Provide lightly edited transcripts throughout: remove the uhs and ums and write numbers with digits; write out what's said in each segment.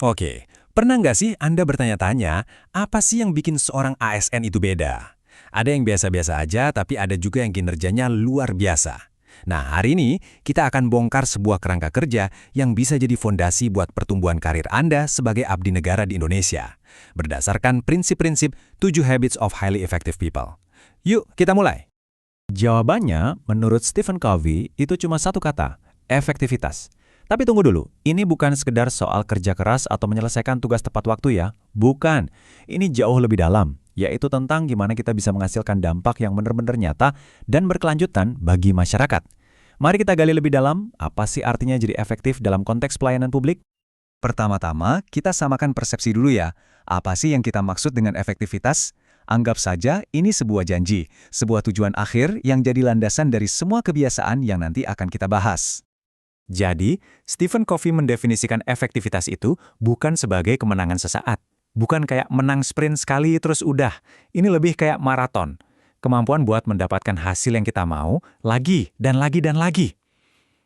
Oke, pernah nggak sih Anda bertanya-tanya, apa sih yang bikin seorang ASN itu beda? Ada yang biasa-biasa aja, tapi ada juga yang kinerjanya luar biasa. Nah, hari ini kita akan bongkar sebuah kerangka kerja yang bisa jadi fondasi buat pertumbuhan karir Anda sebagai abdi negara di Indonesia. Berdasarkan prinsip-prinsip 7 Habits of Highly Effective People. Yuk, kita mulai. Jawabannya, menurut Stephen Covey, itu cuma satu kata, efektivitas. Tapi tunggu dulu, ini bukan sekedar soal kerja keras atau menyelesaikan tugas tepat waktu ya. Bukan, ini jauh lebih dalam, yaitu tentang gimana kita bisa menghasilkan dampak yang benar-benar nyata dan berkelanjutan bagi masyarakat. Mari kita gali lebih dalam, apa sih artinya jadi efektif dalam konteks pelayanan publik? Pertama-tama, kita samakan persepsi dulu ya. Apa sih yang kita maksud dengan efektivitas? Anggap saja ini sebuah janji, sebuah tujuan akhir yang jadi landasan dari semua kebiasaan yang nanti akan kita bahas. Jadi, Stephen Covey mendefinisikan efektivitas itu bukan sebagai kemenangan sesaat. Bukan kayak menang sprint sekali terus udah. Ini lebih kayak maraton. Kemampuan buat mendapatkan hasil yang kita mau, lagi dan lagi dan lagi.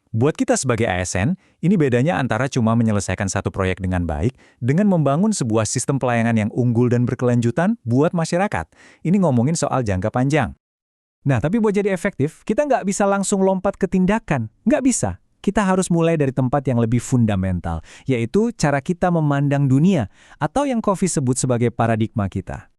Buat kita sebagai ASN, ini bedanya antara cuma menyelesaikan satu proyek dengan baik dengan membangun sebuah sistem pelayanan yang unggul dan berkelanjutan buat masyarakat. Ini ngomongin soal jangka panjang. Nah, tapi buat jadi efektif, kita nggak bisa langsung lompat ke tindakan. Nggak bisa. Kita harus mulai dari tempat yang lebih fundamental, yaitu cara kita memandang dunia, atau yang Covey sebut sebagai paradigma kita.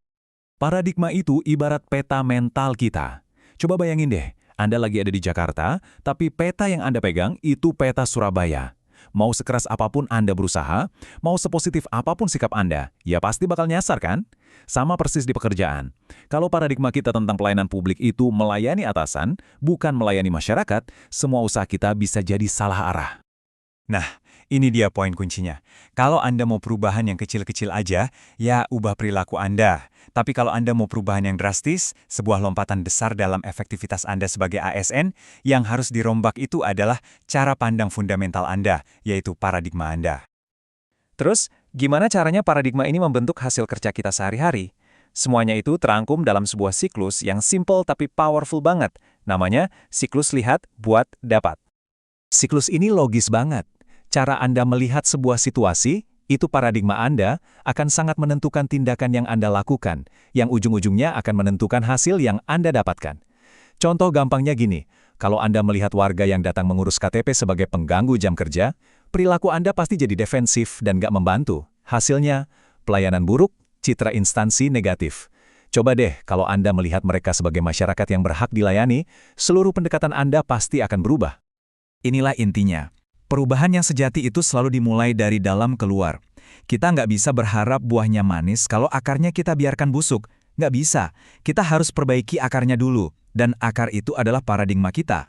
Paradigma itu ibarat peta mental kita. Coba bayangin deh, Anda lagi ada di Jakarta, tapi peta yang Anda pegang itu peta Surabaya. Mau sekeras apapun Anda berusaha, mau sepositif apapun sikap Anda, ya pasti bakal nyasar kan? Sama persis di pekerjaan. Kalau paradigma kita tentang pelayanan publik itu melayani atasan, bukan melayani masyarakat, semua usaha kita bisa jadi salah arah. Nah, ini dia poin kuncinya. Kalau Anda mau perubahan yang kecil-kecil aja, ya ubah perilaku Anda. Tapi kalau Anda mau perubahan yang drastis, sebuah lompatan besar dalam efektivitas Anda sebagai ASN, yang harus dirombak itu adalah cara pandang fundamental Anda, yaitu paradigma Anda. Terus, gimana caranya paradigma ini membentuk hasil kerja kita sehari-hari? Semuanya itu terangkum dalam sebuah siklus yang simple tapi powerful banget. Namanya siklus lihat, buat, dapat. Siklus ini logis banget. Cara Anda melihat sebuah situasi, itu paradigma Anda, akan sangat menentukan tindakan yang Anda lakukan, yang ujung-ujungnya akan menentukan hasil yang Anda dapatkan. Contoh gampangnya gini, kalau Anda melihat warga yang datang mengurus KTP sebagai pengganggu jam kerja, perilaku Anda pasti jadi defensif dan nggak membantu. Hasilnya, pelayanan buruk, citra instansi negatif. Coba deh, kalau Anda melihat mereka sebagai masyarakat yang berhak dilayani, seluruh pendekatan Anda pasti akan berubah. Inilah intinya. Perubahan yang sejati itu selalu dimulai dari dalam keluar. Kita nggak bisa berharap buahnya manis kalau akarnya kita biarkan busuk. Nggak bisa. Kita harus perbaiki akarnya dulu. Dan akar itu adalah paradigma kita.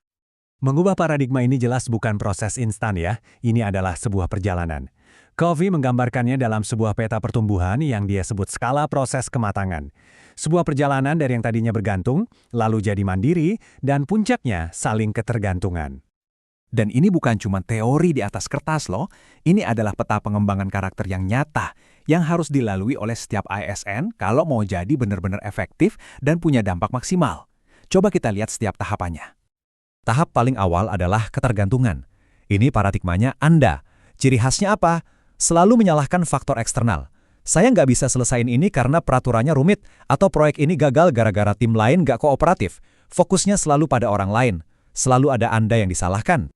Mengubah paradigma ini jelas bukan proses instan ya, ini adalah sebuah perjalanan. Covey menggambarkannya dalam sebuah peta pertumbuhan yang dia sebut skala proses kematangan. Sebuah perjalanan dari yang tadinya bergantung, lalu jadi mandiri, dan puncaknya saling ketergantungan. Dan ini bukan cuma teori di atas kertas loh, ini adalah peta pengembangan karakter yang nyata, yang harus dilalui oleh setiap ASN kalau mau jadi benar-benar efektif dan punya dampak maksimal. Coba kita lihat setiap tahapannya. Tahap paling awal adalah ketergantungan. Ini paradigmanya Anda. Ciri khasnya apa? Selalu menyalahkan faktor eksternal. Saya nggak bisa selesaiin ini karena peraturannya rumit, atau proyek ini gagal gara-gara tim lain nggak kooperatif. Fokusnya selalu pada orang lain. Selalu ada Anda yang disalahkan.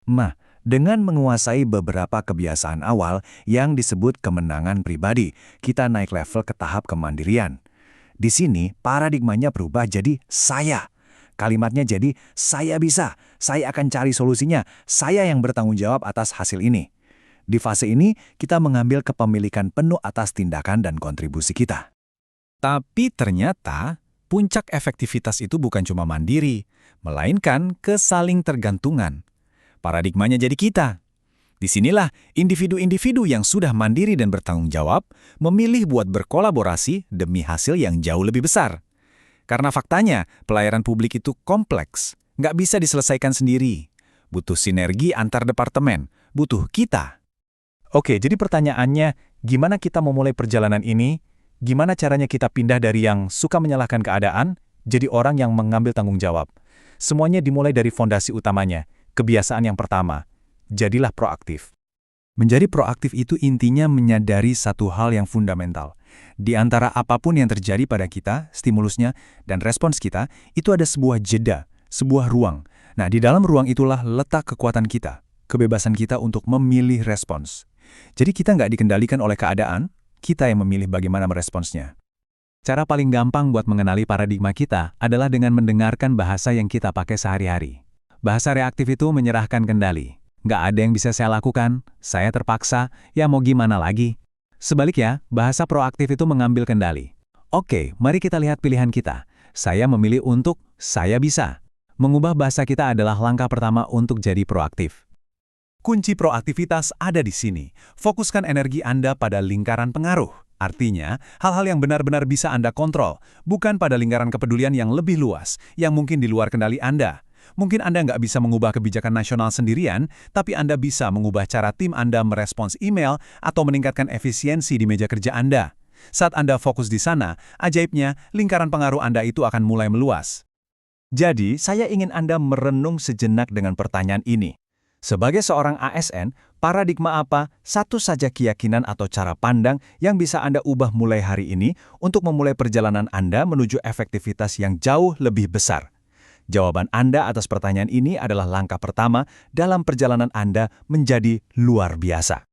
Nah, dengan menguasai beberapa kebiasaan awal yang disebut kemenangan pribadi, kita naik level ke tahap kemandirian. Di sini, paradigmanya berubah jadi saya. Kalimatnya jadi, saya bisa, saya akan cari solusinya, saya yang bertanggung jawab atas hasil ini. Di fase ini, kita mengambil kepemilikan penuh atas tindakan dan kontribusi kita. Tapi ternyata, puncak efektivitas itu bukan cuma mandiri, melainkan kesaling tergantungan. Paradigmanya jadi kita. Disinilah individu-individu yang sudah mandiri dan bertanggung jawab memilih buat berkolaborasi demi hasil yang jauh lebih besar. Karena faktanya, pelayanan publik itu kompleks, nggak bisa diselesaikan sendiri. Butuh sinergi antar departemen, butuh kita. Oke, jadi pertanyaannya, gimana kita memulai perjalanan ini? Gimana caranya kita pindah dari yang suka menyalahkan keadaan, jadi orang yang mengambil tanggung jawab? Semuanya dimulai dari fondasi utamanya, kebiasaan yang pertama. Jadilah proaktif. Menjadi proaktif itu intinya menyadari satu hal yang fundamental. Di antara apapun yang terjadi pada kita, stimulusnya, dan respons kita, itu ada sebuah jeda, sebuah ruang. Nah, di dalam ruang itulah letak kekuatan kita, kebebasan kita untuk memilih respons. Jadi kita nggak dikendalikan oleh keadaan, kita yang memilih bagaimana meresponsnya. Cara paling gampang buat mengenali paradigma kita adalah dengan mendengarkan bahasa yang kita pakai sehari-hari. Bahasa reaktif itu menyerahkan kendali. Nggak ada yang bisa saya lakukan, saya terpaksa, ya mau gimana lagi. Sebaliknya, bahasa proaktif itu mengambil kendali. Oke, mari kita lihat pilihan kita. Saya memilih untuk saya bisa. Mengubah bahasa kita adalah langkah pertama untuk jadi proaktif. Kunci proaktivitas ada di sini. Fokuskan energi Anda pada lingkaran pengaruh. Artinya, hal-hal yang benar-benar bisa Anda kontrol, bukan pada lingkaran kepedulian yang lebih luas, yang mungkin di luar kendali Anda. Mungkin Anda nggak bisa mengubah kebijakan nasional sendirian, tapi Anda bisa mengubah cara tim Anda merespons email atau meningkatkan efisiensi di meja kerja Anda. Saat Anda fokus di sana, ajaibnya, lingkaran pengaruh Anda itu akan mulai meluas. Jadi, saya ingin Anda merenung sejenak dengan pertanyaan ini. Sebagai seorang ASN, paradigma apa satu saja keyakinan atau cara pandang yang bisa Anda ubah mulai hari ini untuk memulai perjalanan Anda menuju efektivitas yang jauh lebih besar? Jawaban Anda atas pertanyaan ini adalah langkah pertama dalam perjalanan Anda menjadi luar biasa.